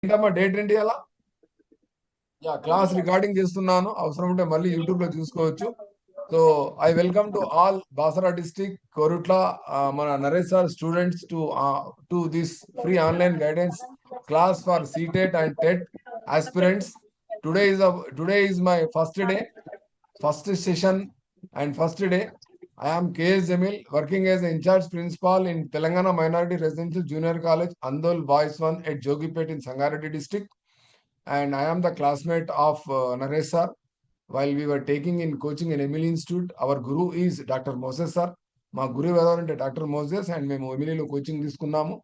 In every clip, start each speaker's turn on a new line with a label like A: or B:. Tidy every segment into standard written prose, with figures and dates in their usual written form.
A: ఏంటమ్మా డేట్ ఏంటి అలా? క్లాస్ రికార్డింగ్ చేస్తున్నాను, అవసరం ఉంటే మళ్ళీ యూట్యూబ్ లో చూసుకోవచ్చు. So I welcome to all Basara district Korutla మన Naresh sir students to this free online guidance class for CTET and TET aspirants. Today is my first session and first day. I am KS Jamil, working as an in-charge principal in Telangana Minority Residential Junior College, Andol Boys 1 at Jogipet in Sangareddy district. And I am the classmate of Naresh sir. While we were taking in coaching in Emily Institute, our guru is Dr. Moses sir. మా గురువు ఎవరంటే doctor Moses, and మేము ఎమిలీలో coaching తీసుకున్నాము.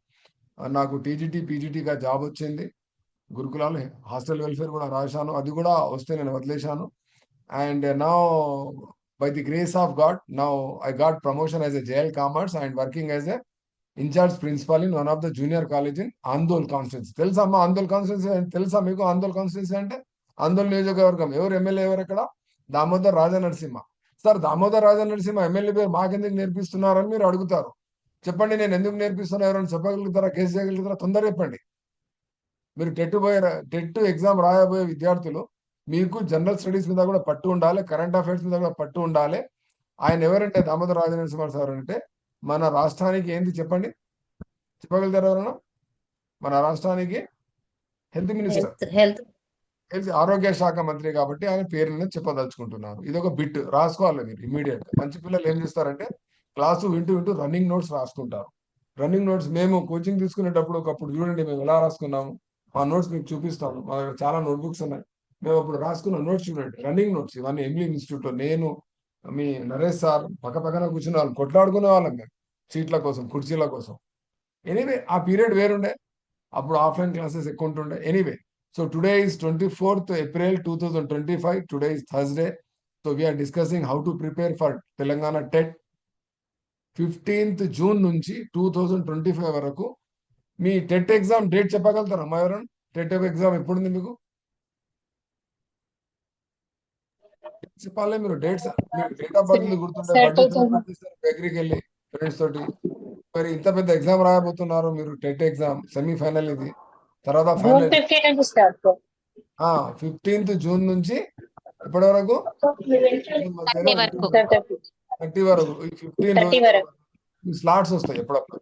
A: నాకు TGT పీజీటీగా job వచ్చింది. గురుకులాలు hostel welfare కూడా రాశాను, అది కూడా వస్తే నేను వదిలేశాను. And now, by the grace of God, now I got promotion as a JL Commerce and working as a in-charge principal in one of the junior college in Andol constituency. తెలుసా అమ్మా Andole constituency? తెలుసా మీకు Andole constituency అంటే? ఆందోళ్ నియోజకవర్గం ఎవరు MLA ఎవరు అక్కడ? Damodar Rajanarasimha. Sir Damodar Rajanarasimha MLA పేరు మాకెందుకు నేర్పిస్తున్నారని మీరు అడుగుతారు. చెప్పండి, నేను ఎందుకు నేర్పిస్తున్నా, ఎవరైనా చెప్పగలుగుతారా? కేసు చేయగలుగుతారా? తొందరగా చెప్పండి. మీరు టెట్ ఎగ్జామ్ రాయబోయే విద్యార్థులు, మీకు జనరల్ స్టడీస్ మీద కూడా పట్టు ఉండాలి, కరెంట్ అఫైర్స్ మీద కూడా పట్టు ఉండాలి. ఆయన ఎవరంటే దామోదర్ రాజనరసింహ సార్ అంటే మన రాష్ట్రానికి ఏంది చెప్పండి, చెప్పగలుగుతారు ఎవరన్నా? మన రాష్ట్రానికి హెల్త్ మినిస్టర్,
B: హెల్త్
A: ఆరోగ్య శాఖ మంత్రి కాబట్టి ఆయన పేరుని చెప్పదలుచుకుంటున్నారు. ఇది ఒక బిట్ రాసుకోవాలి మీరు ఇమీడియట్ గా. మంచి పిల్లలు ఏం చేస్తారంటే క్లాసు వింటూ వింటూ రన్నింగ్ నోట్స్ రాసుకుంటారు. రన్నింగ్ నోట్స్ మేము కోచింగ్ తీసుకునేటప్పుడు ఒకప్పుడు చూడండి మేము ఎలా రాసుకున్నాము. మా నోట్స్ మీకు చూపిస్తాను, మా దగ్గర చాలా నోట్బుక్స్ ఉన్నాయి. మేము అప్పుడు రాసుకున్న నోట్స్ చూడండి, రన్నింగ్ నోట్స్ ఇవన్నీ. ఎమ్లీ ఇన్స్టిట్యూట్ లో నేను, మీ నరేష్ సార్ పక్క పక్కన కూర్చునే వాళ్ళు, కొట్లాడుకునే వాళ్ళం మేము సీట్ల కోసం, కుర్చీల కోసం. ఎనీవే ఆ పీరియడ్ వేరుండే, అప్పుడు ఆఫ్లైన్ క్లాసెస్ ఎక్కువ ఉంటుండే. Anyway, so today is 24th April 2025. Today is Thursday. So we are discussing how to prepare for Telangana TET. 15th June నుంచి 2025 వరకు మీ టెట్ ఎగ్జామ్ డేట్ చెప్పగలుగుతారా అమ్మా ఎవరైనా? టెట్ ఎగ్జామ్ ఎప్పుడుంది మీకు చెప్పాలి. మీరు డేట్స్, మీకు డేట్ ఆఫ్ బర్త్ గుర్తుంటే బర్త్డే సెలబ్రేట్ చేస్తారు బేకరీకి వెళ్ళి ఫ్రెండ్స్ తోటి. మరి ఇంత పెద్ద ఎగ్జామ్ రాయబోతున్నారు మీరు, టెట్ ఎగ్జామ్ సెమీఫైనల్ ఇది, తర్వాత
B: జూన్
A: ఫైనల్.
B: 15 నుంచి స్టార్ట్
A: 15th June నుంచి ఇప్పటి వరకు, జూన్ మధ్యలో
C: 30 వరకు
A: 30 వరకు, ఈ 15
B: 30
A: రోజులు
B: వరకు.
A: స్లాట్స్ వస్తాయి ఎప్పుడప్పుడు.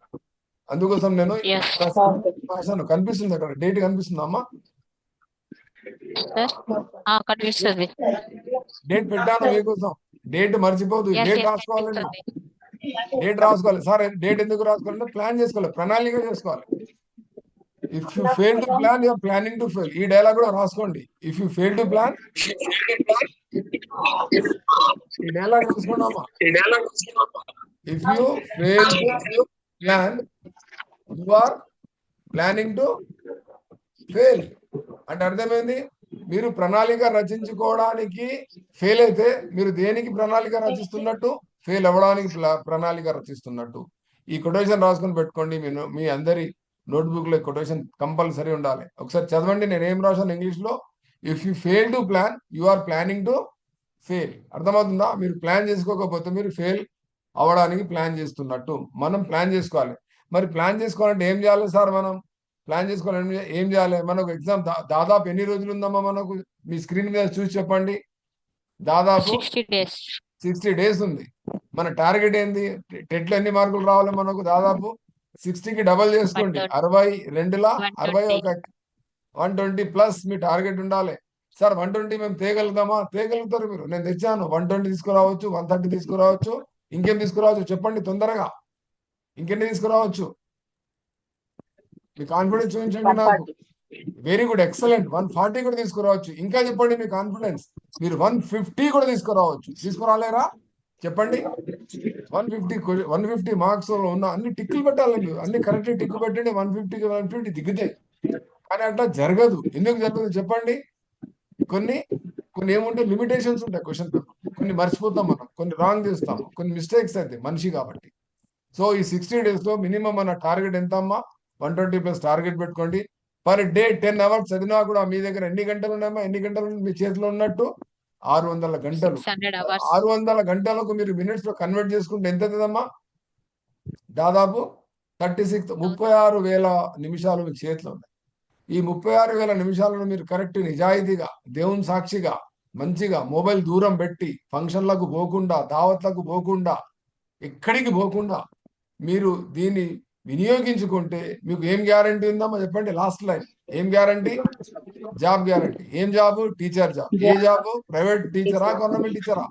A: అందుకోసం నేను
C: Yes.
A: రాశాను. కనిపిస్తుంది అక్కడ డేట్ కనిపిస్తుందా అమ్మా?
C: సార్ కనిపిస్తుంది.
A: డేట్ పెట్టాను మీకోసం. డేట్ మర్చిపోదు,
C: Yes,
A: డేట్
C: yes,
A: రాసుకోవాలి.
C: కనిపిస్తుంది.
A: డేట్ రాసుకోవాలి సార్. డేట్ ఎందుకు రాసుకోవాలంటే ప్లాన్ చేసుకోవాలి, ప్రణాళిక చేసుకోవాలి. If you fail to plan, you're planning to fail. ఈ డైలాగ్ కూడా రాసుకోండి. If you fail to plan, ఈ డైలాగ్ రాసుకున్నామా? If you fail to plan, you are planning to fail. అంటే అర్థమైంది, మీరు ప్రణాళిక రచించుకోవడానికి ఫెయిల్ అయితే మీరు దేనికి ప్రణాళిక రచిస్తున్నట్టు? ఫెయిల్ అవ్వడానికి ప్రణాళిక రచిస్తున్నట్టు. ఈ కొటేషన్ రాసుకొని పెట్టుకోండి. మీ అందరి నోట్బుక్ లో కొటేషన్ కంపల్సరీ ఉండాలి. ఒకసారి చదవండి, నేను ఏం రాశాను ఇంగ్లీష్ లో. If you fail to plan, you are planning to fail. అర్థమవుతుందా? మీరు ప్లాన్ చేసుకోకపోతే మీరు ఫెయిల్ అవ్వడానికి ప్లాన్ చేస్తున్నట్టు. మనం ప్లాన్ చేసుకోవాలి. మరి ప్లాన్ చేసుకోవాలంటే ఏం చేయాలి సార్? మనం ప్లాన్ చేసుకోవాలంటే ఏం చేయాలి? మనకు ఎగ్జామ్ దాదాపు ఎన్ని రోజులు ఉందమ్మా మనకు? మీ స్క్రీన్ మీద చూసి చెప్పండి. దాదాపు
C: 60 days.
A: 60 days ఉంది. మన టార్గెట్ ఏంది? టెట్లో ఎన్ని మార్కులు రావాలి మనకు? దాదాపు 60కి డబల్ చేసుకోండి. 62లా 61, 120 ప్లస్ మీ టార్గెట్ ఉండాలి. సార్ 120 మేము తేగలుగుతామా? తేగలుగుతారు మీరు. నేను తెచ్చాను. 120 తీసుకురావచ్చు, 130 తీసుకురావచ్చు, ఇంకేం తీసుకురావచ్చు చెప్పండి తొందరగా. ఇంకెన్ని తీసుకురావచ్చు? మీ కాన్ఫిడెన్స్ చూపించండి నాకు. Very good, excellent. 140 కూడా తీసుకురావచ్చు. ఇంకా చెప్పండి మీ కాన్ఫిడెన్స్. మీరు 150 కూడా తీసుకురావచ్చు. తీసుకురాలేరా? చెప్పండి. 150 మార్క్స్ ఉన్న అన్ని టిక్కులు పెట్టాలి మీరు. అన్ని కరెక్ట్ టిక్కు పెట్టండి. 150కి 150 దిగుతాయి. కానీ అట్లా జరగదు. ఎందుకు జరగదు చెప్పండి. కొన్ని ఏముంటే లిమిటేషన్స్ ఉంటాయి క్వశ్చన్ పేపర్. కొన్ని మర్చిపోతాం మనం, కొన్ని రాంగ్ చేస్తాం, కొన్ని మిస్టేక్స్ అయితే మనిషి కాబట్టి. సో ఈ 60 days లో మినిమం మన టార్గెట్ ఎంత అమ్మా? 120 ప్లస్ టార్గెట్ పెట్టుకోండి. పర్ డే 10 hours చదివినా కూడా మీ దగ్గర ఎన్ని గంటలు ఉన్నాయమ్మా? ఎన్ని గంటలు మీ చేతిలో ఉన్నట్టు? 600 గంటలు.
C: 600 hours.
A: 600 గంటలకు మీరు మినిట్స్ లో కన్వర్ట్ చేసుకుంటే ఎంత అవుతుందమ్మా? దాదాపు 36,000 నిమిషాలు మీ చేతిలో ఉన్నాయి. ఈ 36,000 నిమిషాలను మీరు కరెక్ట్ నిజాయితీగా దేవుని సాక్షిగా మంచిగా మొబైల్ దూరం పెట్టి ఫంక్షన్లకు పోకుండా దావత్లకు పోకుండా ఎక్కడికి పోకుండా మీరు దీన్ని వినియోగించుకుంటే మీకు ఏం గ్యారంటీ ఉందమ్మా చెప్పండి? లాస్ట్ లైన్ ఏం గ్యారంటీ? Job guarantee. ఏం జాబ్? Teacher job. ఏ జాబ్? ప్రైవేట్ టీచరా, గవర్నమెంట్ టీచరా?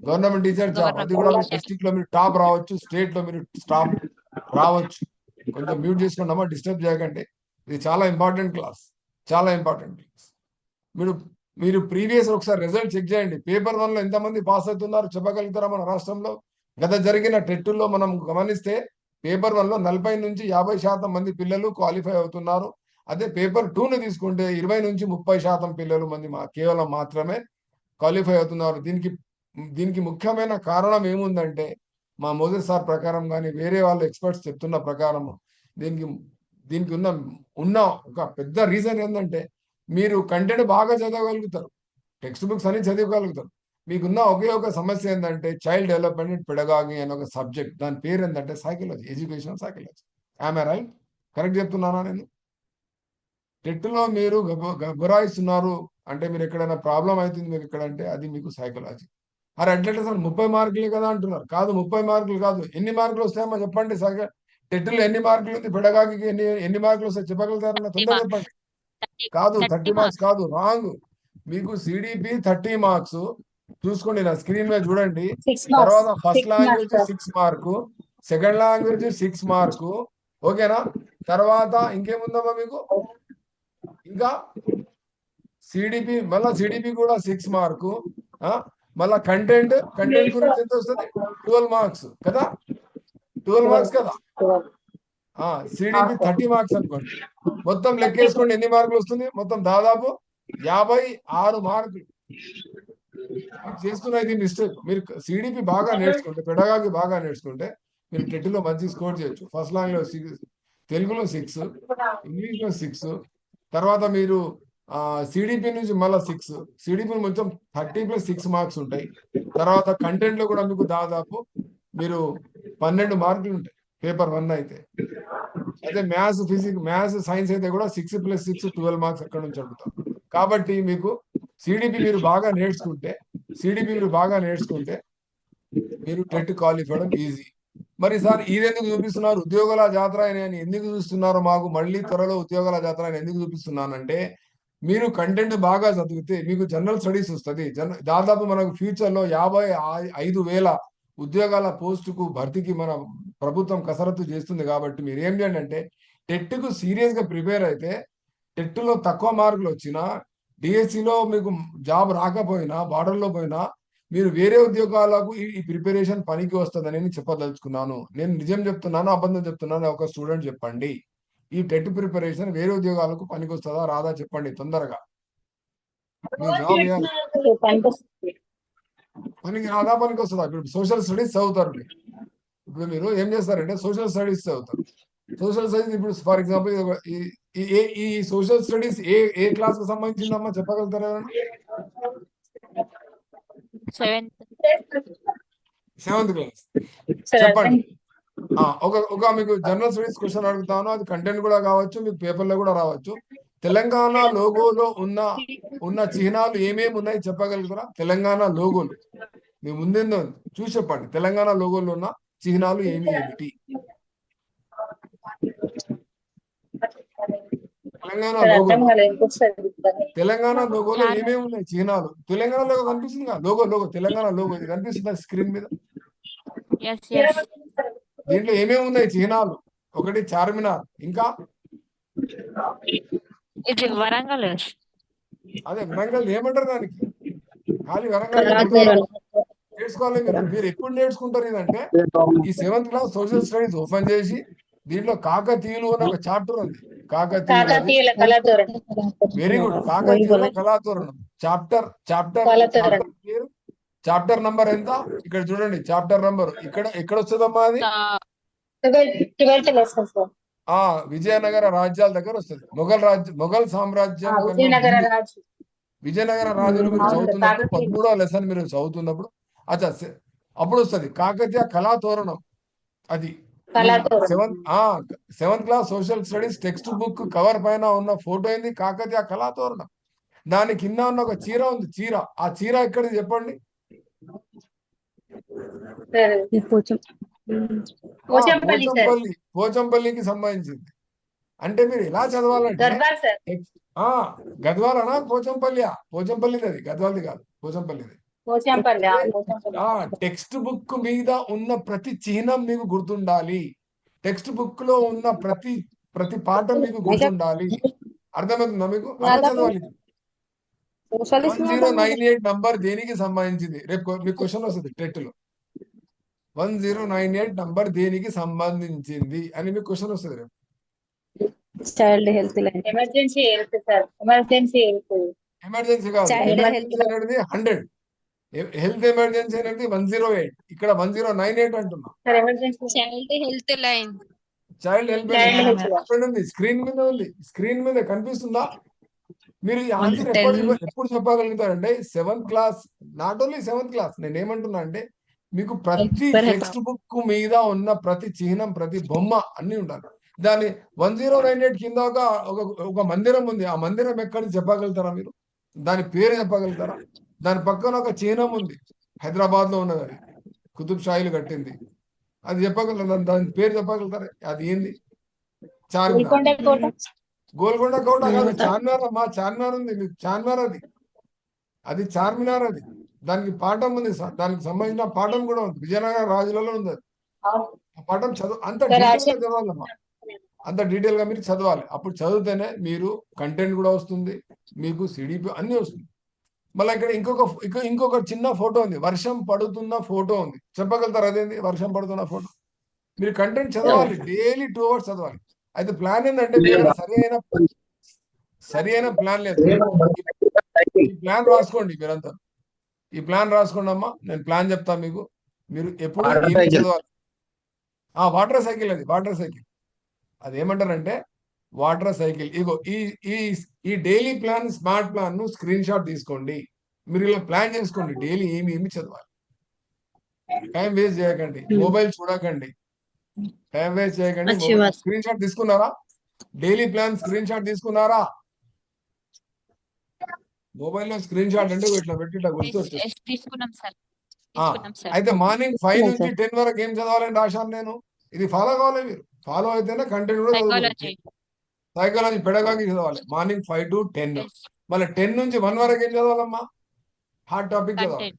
A: Government teacher job. అది కూడా మీ డిస్ట్రిక్ట్ లో మీరు టాప్ రావచ్చు, స్టేట్ లో మీరు టాప్ రావచ్చు. కొంచెం మ్యూట్ చేసుకున్నామా, డిస్టర్బ్ చేయకండి. ఇది చాలా ఇంపార్టెంట్ క్లాస్, చాలా ఇంపార్టెంట్ క్లాస్. మీరు మీరు ప్రీవియస్ ఒకసారి రిజల్ట్ చెక్ చేయండి. పేపర్ 1 లో ఎంతమంది పాస్ అవుతున్నారు చెప్పగలుగుతారా? మన రాష్ట్రంలో గత జరిగిన టెట్టుల్లో మనం గమనిస్తే పేపర్ 1 లో 40 నుంచి 50% మంది పిల్లలు క్వాలిఫై అవుతున్నారు. అదే పేపర్ 2ని తీసుకుంటే 20 నుంచి 30% పిల్లలు కేవలం మాత్రమే క్వాలిఫై అవుతున్నారు. దీనికి ముఖ్యమైన కారణం ఏముందంటే మా మోజెస్ సార్ ప్రకారం కానీ వేరే వాళ్ళు ఎక్స్పర్ట్స్ చెప్తున్న ప్రకారం దీనికి దీనికి ఉన్న ఒక పెద్ద రీజన్ ఏంటంటే మీరు కంటెంట్ బాగా చదవగలుగుతారు, టెక్స్ట్ బుక్స్ అన్ని చదవగలుగుతారు. మీకున్న ఒకే ఒక సమస్య ఏంటంటే చైల్డ్ డెవలప్మెంట్ పెడగాగి అనే ఒక సబ్జెక్ట్. దాని పేరు ఏంటంటే సైకాలజీ, ఎడ్యుకేషన్ సైకాలజీ. ఆమె రైట్? కరెక్ట్ చెప్తున్నానా నేను? టెట్లో మీరు గురాయిస్తున్నారు అంటే మీరు ఎక్కడైనా ప్రాబ్లం అవుతుంది మీకు ఎక్కడ అంటే అది మీకు సైకాలజీ. అరే అట్లయితే సార్ 30 మార్కులే కదా అంటున్నారు. కాదు, 30 మార్కులు కాదు. ఎన్ని మార్కులు వస్తాయమ్మా చెప్పండి? టెట్లో ఎన్ని మార్కులు ఉంది? పెడగాకి ఎన్ని మార్కులు వస్తాయి చెప్పగలుగుతారన్న? తొందర చెప్పండి. కాదు, 30 మార్క్స్ కాదు, రాంగ్. మీకు సిడిపి 30 మార్క్స్. చూసుకోండి, నా స్క్రీన్ మీద చూడండి. తర్వాత first language 6 mark, second language 6 mark. ఓకేనా? తర్వాత ఇంకేముందమ్మా మీకు? ఇంకా సిడిపి కూడా 6 మార్కు. మళ్ళా కంటెంట్ గురించి ఎంత వస్తుంది? 12 మార్క్స్ కదా? 12 మార్క్స్ కదా? సిడిపి 30 మార్క్స్ అనుకోండి. మొత్తం లెక్కేసుకోండి ఎన్ని మార్కులు వస్తుంది? మొత్తం దాదాపు 56 మార్కులు. చేస్తున్న ఇది మిస్టేక్. మీరు సిడిపి బాగా నేర్చుకుంటే, పెడగాకి బాగా నేర్చుకుంటే మీరు టెట్లో మంచి స్కోర్ చేయొచ్చు. ఫస్ట్ లాంగ్వేజ్ 6, తెలుగులో 6, ఇంగ్లీష్లో 6. తర్వాత మీరు సిడిపి నుంచి మళ్ళీ 6, సిడిపి మొత్తం 30+6 మార్క్స్ ఉంటాయి. తర్వాత కంటెంట్ లో కూడా మీకు దాదాపు మీరు 12 మార్కులు ఉంటాయి పేపర్ 1 అయితే. అదే మ్యాథ్స్ సైన్స్ అయితే కూడా 6+6 12 మార్క్స్ అక్కడ నుంచి అడుగుతాం. కాబట్టి మీకు సిడిపి మీరు బాగా నేర్చుకుంటే మీరు టెట్ క్వాలిఫై అవ్వడం ఈజీ. మరి సార్ ఇదెందుకు చూపిస్తున్నారు? ఉద్యోగాల జాతర అని ఎందుకు చూపిస్తున్నారు? మాకు మళ్ళీ త్వరలో ఉద్యోగాల జాతర అని ఎందుకు చూపిస్తున్నానంటే మీరు కంటెంట్ బాగా చదివితే మీకు జనరల్ స్టడీస్ వస్తుంది. దాదాపు మనకు ఫ్యూచర్ లో 55,000 ఉద్యోగాల పోస్టుకు భర్తీకి మన ప్రభుత్వం కసరత్తు చేస్తుంది. కాబట్టి మీరు ఏం చేయండి అంటే టెట్కు సీరియస్ గా ప్రిపేర్ అయితే టెట్లో తక్కువ మార్కులు వచ్చినా, డిఎస్సిలో మీకు జాబ్ రాకపోయినా, బార్డర్లో పోయినా మీరు వేరే ఉద్యోగాలకు ఈ ప్రిపరేషన్ పనికి వస్తుందని నేను చెప్పదలుచుకున్నాను. నేను నిజం చెప్తున్నాను, అబద్ధం చెప్తున్నాను? ఒక స్టూడెంట్ చెప్పండి, ఈ టెట్ ప్రిపరేషన్ వేరే ఉద్యోగాలకు పనికి వస్తుందా రాదా చెప్పండి తొందరగా. మీ జాబ్ పనికి రాదా, పనికి వస్తుందా? ఇప్పుడు సోషల్ స్టడీస్ చదువుతారు. ఇప్పుడు మీరు ఏం చేస్తారంటే సోషల్ స్టడీస్ చదువుతారు. సోషల్ స్టడీస్ ఇప్పుడు ఫర్ ఎగ్జాంపుల్ ఈ సోషల్ స్టడీస్ ఏ క్లాస్ కు సంబంధించిందమ్మా చెప్పగలుగుతారా? 7th class. చెప్పండి. ఒక మీకు జనరల్ స్టడీస్ క్వశ్చన్ అడుగుతాను, అది కంటెంట్ కూడా కావచ్చు, మీకు పేపర్లో కూడా రావచ్చు. తెలంగాణ లోగోలో ఉన్న చిహ్నాలు ఏమేమి ఉన్నాయి చెప్పగలుగుతారా? తెలంగాణ లోగోలు మీ ముందేందో చూసి చెప్పండి. తెలంగాణ లోగోలో ఉన్న చిహ్నాలు ఏమిటి? తెలంగాణ లోగోలో ఏమేమి ఉన్నాయి చిహ్నాలు? తెలంగాణ లోగో కనిపిస్తుంది కదా, లోగో తెలంగాణ లోగో ఇది కనిపిస్తుందా స్క్రీన్ మీద? దీంట్లో ఏమేమి ఉన్నాయి చిహ్నాలు? ఒకటి చార్మినార్, ఇంకా
C: వరంగల్.
A: అదే వరంగల్ ఏమంటారు దానికి? ఖాళీ వరంగల్ నేర్చుకోవాలి. మీరు ఎప్పుడు నేర్చుకుంటారు ఇదంటే ఈ 7th class social studies open చేసి దీంట్లో కాకతీయులు అని ఒక చాప్టర్ ఉంది.
B: కాకతీయుల కళాతోరణం.
A: Very good. కాకతీయుల కళాతోరణం చాప్టర్ పేరు, చాప్టర్ నంబర్ ఎంత? ఇక్కడ చూడండి, చాప్టర్ నంబర్ ఎక్కడ వస్తుందమ్మా అది?
B: 12th lesson sir.
A: విజయనగర రాజ్యాల దగ్గర వస్తుంది. మొఘల్ సామ్రాజ్యం విజయనగర రాజులు మీరు చదువుతున్నప్పుడు 13వ లెసన్ మీరు చదువుతున్నప్పుడు అప్పుడు వస్తుంది కాకతీయ కళాతోరణం. అది
B: కళాతోరణం.
A: Seventh class social studies text book cover పైన ఉన్న ఫోటో ఏంది? కాకతీయ కళాతోరణం. దాని కింద ఉన్న ఒక చీర ఉంది, చీర. ఆ చీర ఎక్కడిది చెప్పండి?
B: సరే. పోచంపల్లి సార్.
A: పోచంపల్లికి సంబంధించింది. అంటే మీరు ఎలా చదవాలంటే
B: గద్వాల్ సార్.
A: గద్వాలనా పోచంపల్లియా? పోచంపల్లిది, అది గద్వాలది కాదు, పోచంపల్లిది.
B: పోచంపల్లి.
A: టెక్స్ట్ బుక్ మీద ఉన్న ప్రతి చిహ్నం మీకు గుర్తుండాలి. టెక్స్ట్ బుక్ లో ఉన్న ప్రతి పాఠం మీకు గుర్తుండాలి. అర్థమవుతుందా మీకు? అలా చదవాలి. 1098 నంబర్ దేనికి సంబంధించింది? రేపు మీకు క్వశ్చన్ వస్తుంది టెట్ లో. 1098 నంబర్ దేనికి సంబంధించింది అని మీకు క్వశ్చన్ వస్తుంది రేపు.
D: Child health line.
B: Emergency health sir. Emergency health.
A: Emergency కాదు, ఎమర్జెన్సీ అనేది 100, హెల్త్ ఎమర్జెన్సీ అనేది 108. ఇక్కడ 1098 అంటున్నా.
B: Sir emergency
D: child health line.
A: Child help line ఉంది, స్క్రీన్ మీద ఉంది. స్క్రీన్ మీద కనిపిస్తుందా? మీరు ఈ ఆన్సర్ ఎప్పుడు చెప్పగలుగుతారంటే 7th class, not only 7th class. నేను ఏమంటున్నా అంటే మీకు ప్రతి టెక్స్ట్ బుక్ మీద ఉన్న ప్రతి చిహ్నం, ప్రతి బొమ్మ అన్ని ఉండాలి. దాని 1098 కింద ఒక మందిరం ఉంది. ఆ మందిరం ఎక్కడి చెప్పగలుగుతారా మీరు? దాని పేరు చెప్పగలుగుతారా? దాని పక్కన ఒక చిహ్నం ఉంది, హైదరాబాద్ లో ఉన్నది, అది కుతుబ్ షాహీలు కట్టింది. అది చెప్పగలుగుతారు, దాని పేరు చెప్పగలుగుతారా? అది ఏంది? చార్మినార్. గోల్కొండ కోట కాదు, చార్మినార్ అమ్మా. చార్మినార్ ఉంది మీకు, చార్మినార్ అది చార్మినార్. అది దానికి పాఠం ఉంది, దానికి సంబంధించిన పాఠం కూడా ఉంది. విజయనగర రాజులలో ఉంది అది. ఆ పాఠం అంత డీటెయిల్ గా చదవాలమ్మా, అంత డీటెయిల్ గా మీరు చదవాలి. అప్పుడు చదివితేనే మీరు కంటెంట్ కూడా వస్తుంది, మీకు సిడిపి అన్ని వస్తుంది. మళ్ళీ ఇక్కడ ఇంకొక చిన్న ఫోటో ఉంది, వర్షం పడుతున్న ఫోటో ఉంది. చెప్పగలుగుతారు అదేంది? వర్షం పడుతున్న ఫోటో. మీరు కంటెంట్ చదవాలి, డైలీ 2 hours చదవాలి. అయితే ప్లాన్ ఏంటంటే సరి అయిన ప్లాన్ లేదు. ఈ ప్లాన్ రాసుకోండి మీరంతా. ఈ ప్లాన్ రాసుకోండి అమ్మా. నేను ప్లాన్ చెప్తాను మీకు. మీరు ఎప్పుడు ఏమి చదవాలి? Water cycle. అది వాటర్ సైకిల్. అది ఏమంటారంటే వాటర్ సైకిల్. ఇగో ఈ డైలీ ప్లాన్, స్మార్ట్ ప్లాన్ ను స్క్రీన్ షాట్ తీసుకోండి. మీరు ఇలా ప్లాన్ చేసుకోండి, డైలీ ఏమి చదవాలి. టైం వేస్ట్ చేయకండి, మొబైల్ చూడకండి, టైం వేస్ట్ చేయకండి. స్క్రీన్ షాట్ తీసుకున్నారా? డైలీ ప్లాన్ స్క్రీన్ షాట్ తీసుకున్నారా? మొబైల్ లో స్క్రీన్ షాట్ అంటే ఇట్లా పెట్టి ఇట్లా
C: తీసుకున్నాం సార్.
A: అయితే మార్నింగ్ 5 నుంచి 10 వరకు ఏం చదవాలని రాశాను నేను. ఇది ఫాలో కావాలి మీరు. ఫాలో అయితేనే కంటెంట్ కూడా చదవాలి. సైకాలజీ, పెడగాగి చదవాలి మార్నింగ్ 5 to 10. మళ్ళీ 10 నుంచి 1 వరకు ఏం చదవాలమ్మా? హార్డ్ టాపిక్ చదవాలి.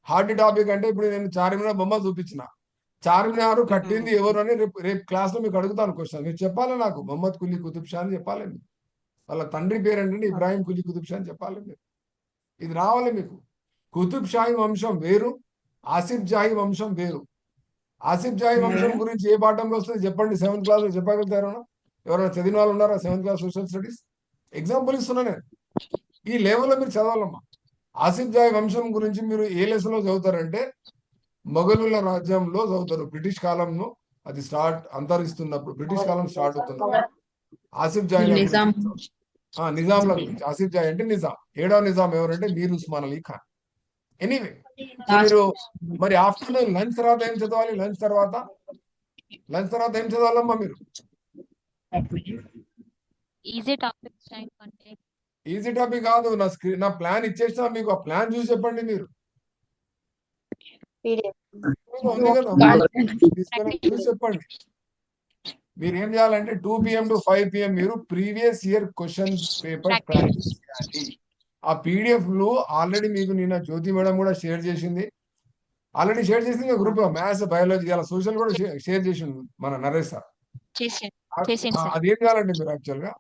A: హార్డ్ టాపిక్ అంటే ఇప్పుడు నేను చార్మినార్ బొమ్మ చూపించిన. చార్మినార్ కట్టింది ఎవరు అని రేపు క్లాస్ లో మీకు అడుగుతాను క్వశ్చన్. మీరు చెప్పాలి నాకు. మొహమ్మద్ కులీ కుతుబ్ షా అని చెప్పాలి మీరు. వాళ్ళ తండ్రి పేరు ఏంటంటే ఇబ్రాహిం కులీ కుతుబ్ షా అని చెప్పాలి మీరు. ఇది రావాలి మీకు. కుతుబ్ షాహీ వంశం వేరు, ఆసిఫ్ జాహీ వంశం వేరు. ఆసిఫ్ జాహీ వంశం గురించి ఏ పాఠంలో వస్తుంది చెప్పండి? 7th క్లాస్ లో చెప్పగలుగుతారు ఎవరైనా చదివిన వాళ్ళు ఉన్నారా? 7th class social studies example ఇస్తున్నా నేను. ఈ లెవెల్లో మీరు చదవాలమ్మా. ఆసిఫ్ జాహీ వంశం గురించి మీరు ఏ లెసన్ లో చదువుతారంటే మొఘలుల రాజ్యంలో చదువుతారు. బ్రిటిష్ కాలంలో అది అంతరిస్తున్నప్పుడు, బ్రిటిష్ కాలం స్టార్ట్ అవుతున్నప్పుడు ఆసిఫ్ జాహీ నిజాంల గురించి. ఆసిఫ్ జాహీ అంటే నిజాం. 7వ నిజాం ఎవరంటే మీర్ ఉస్మాన్ అలీ ఖాన్. ఎనీవే, మీరు మరి ఆఫ్టర్నూన్ లంచ్ తర్వాత ఏం చదవాలి? లంచ్ తర్వాత ఏం చదవాలమ్మా మీరు? ఈజీ టాపిక్ కాదు. నా ప్లాన్ ఇచ్చేసినా మీకు. ఆ ప్లాన్ చూసి చెప్పండి మీరు. ఉంది కదా, చూసి చెప్పండి. మీరు ఏం చేయాలంటే 2 PM to 5 PM మీరు previous year question paper practice చేయాలి. ఆ PDF లు ఆల్రెడీ మీకు నిన్న జ్యోతి మేడం కూడా షేర్ చేసింది. గ్రూప్ లో మ్యాథ్స్, బయాలజీ, అలా సోషల్ కూడా షేర్ చేసింది మన నరేష్ సార్. అదేం చేయాలంటే మీరు యాక్చువల్ గా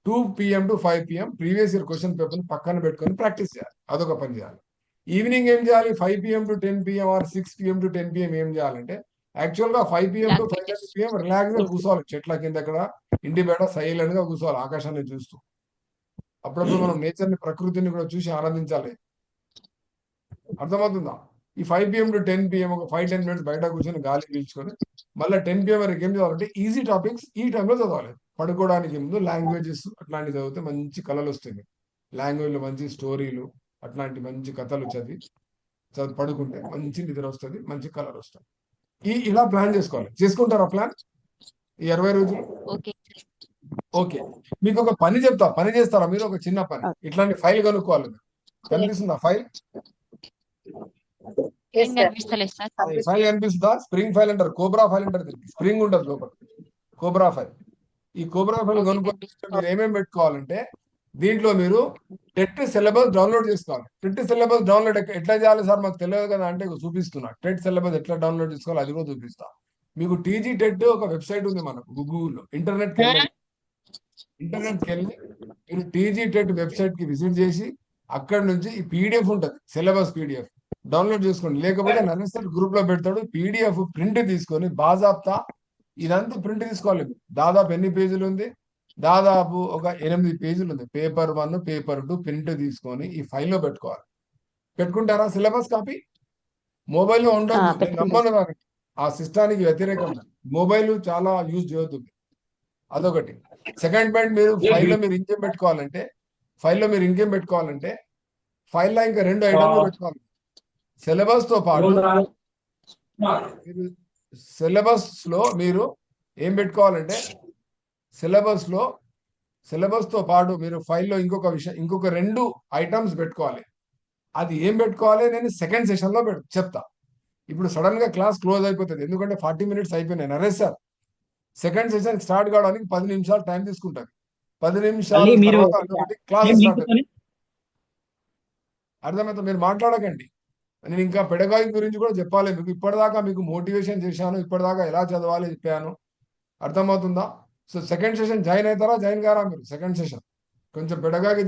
A: 2 PM to 5 PM previous year question paper పక్కన పెట్టుకొని ప్రాక్టీస్ చేయాలి. అదొక పని చేయాలి. ఈవినింగ్ ఏం చేయాలి? 5 PM to 10 PM or 6 PM to 10 PM ఏం చేయాలంటే యాక్చువల్ గా 5 PM to 5:30 PM రిలాక్స్ గా కూర్చోవాలి. చెట్ల కింద ఎక్కడ ఇంటి బయట సైలెంట్ గా కూర్చోవాలి, ఆకాశాన్ని చూస్తూ. అప్పుడప్పుడు మనం నేచర్ ని, ప్రకృతిని కూడా చూసి ఆనందించాలి. అర్థమవుతుందా? ఈ 5 PM to 10 PM ఒక 5-10 minutes బయట కూర్చొని గాలి పీల్చుకొని మళ్ళీ 10 PM వరకు ఏం చదవాలంటే ఈజీ టాపిక్స్ ఈ టైంలో చదవాలి. పడుకోవడానికి ముందు లాంగ్వేజెస్ అట్లాంటివి చదివితే మంచి కళలు వస్తాయి. లాంగ్వేజ్ లో మంచి స్టోరీలు, అట్లాంటి మంచి కథలు చదివి పడుకుంటే మంచి నిద్ర వస్తుంది, మంచి కలర్ వస్తుంది. ఇలా ప్లాన్ చేసుకోవాలి. చేసుకుంటారా ప్లాన్ ఈ 60 రోజులు?
C: ఓకే
A: ఓకే, మీకు ఒక పని చెప్తా, పని చేస్తారా మీరు? ఒక చిన్న పని, ఇట్లాంటి ఫైల్ కనుక్కోవాలి మీరు. కనిపిస్తుందా ఫైల్?
B: Yes, sir.
C: కనిపిస్తలేదు సార్.
A: ఫైల్ కనిపిస్తుందా? స్ప్రింగ్ ఫైల్ అంటారు, కోబ్రా ఫైల్ అంటారు, దీనికి స్ప్రింగ్ ఉంటుంది లోపల, కోబ్రా ఫైల్. ఈ కోబ్రా ఫైల్
C: ఓకే,
A: కొనుక్కోవాలి.
C: కనిపిస్తుంది.
A: మీరు ఏమేమి పెట్టుకోవాలంటే దీంట్లో మీరు టెట్ సిలబస్ డౌన్లోడ్ చేసుకోవాలి. టెట్ సిలబస్ డౌన్లోడ్ ఎట్లా చేయాలి సార్ మాకు తెలియదు కదా అంటే చూపిస్తున్నా. టెట్ సిలబస్ ఎట్లా డౌన్లోడ్ చేసుకోవాలి అది కూడా చూపిస్తా మీకు. టీజీ టెట్ ఒక వెబ్సైట్ ఉంది మనకు గూగుల్లో. ఇంటర్నెట్కి వెళ్ళి మీరు టీజీ టెట్ వెబ్సైట్ కి విజిట్ చేసి అక్కడ నుంచి ఈ పీడిఎఫ్ ఉంటుంది, సిలబస్ పీడిఎఫ్ డౌన్లోడ్ చేసుకోండి. లేకపోతే నరేష్ సార్ గ్రూప్ లో పెడతాడు, పీడిఎఫ్ ప్రింట్ తీసుకొని బాజాప్తా ఇదంతా ప్రింట్ తీసుకోవాలి. దాదాపు ఎన్ని పేజీలు ఉంది? దాదాపు ఒక 8 పేజీలు ఉంది. పేపర్ 1 పేపర్ 2 ప్రింట్ తీసుకొని ఈ ఫైల్లో పెట్టుకోవాలి. పెట్టుకుంటారా సిలబస్ కాపీ? మొబైల్లో ఉండదు, నేను నమ్మను దానికి. ఆ సిస్టానికి వ్యతిరేకంగా మొబైల్ చాలా యూజ్ చేయొద్దు. అదొకటి. సెకండ్ పాయింట్, మీరు ఫైల్లో మీరు ఇంకేం పెట్టుకోవాలంటే ఫైల్లో ఇంకా 2 ఐటమ్లు పెట్టుకోవాలి. సిలబస్ తో పాటు సిలబస్ లో మీరు ఏం పెట్టుకోవాలంటే సిలబస్ తో పాటు మీరు ఫైల్లో ఇంకొక 2 ఐటమ్స్ పెట్టుకోవాలి. అది ఏం పెట్టుకోవాలి నేను సెకండ్ సెషన్ లో చెప్తా. ఇప్పుడు సడన్ గా క్లాస్ క్లోజ్ అయిపోతుంది, ఎందుకంటే 40 మినిట్స్ అయిపోయినాయి. Naresh sir second session start కావడానికి 10 నిమిషాలు టైం తీసుకుంటుంది. 10 నిమిషాల తర్వాత క్లాస్ స్టార్ట్ అవుతుంది. అర్థమైతే మీరు మాట్లాడకండి. నేను ఇంకా పెడగాయి గురించి కూడా చెప్పాలి మీకు. ఇప్పటిదాకా మీకు మోటివేషన్ చేశాను, ఇప్పటిదాకా ఎలా చదవాలి చెప్పాను. అర్థమవుతుందా? సో సెకండ్ సెషన్ జాయిన్ అవుతారా, జాయిన్ కారా మీరు? సెకండ్ సెషన్ కొంచెం పెడగాకి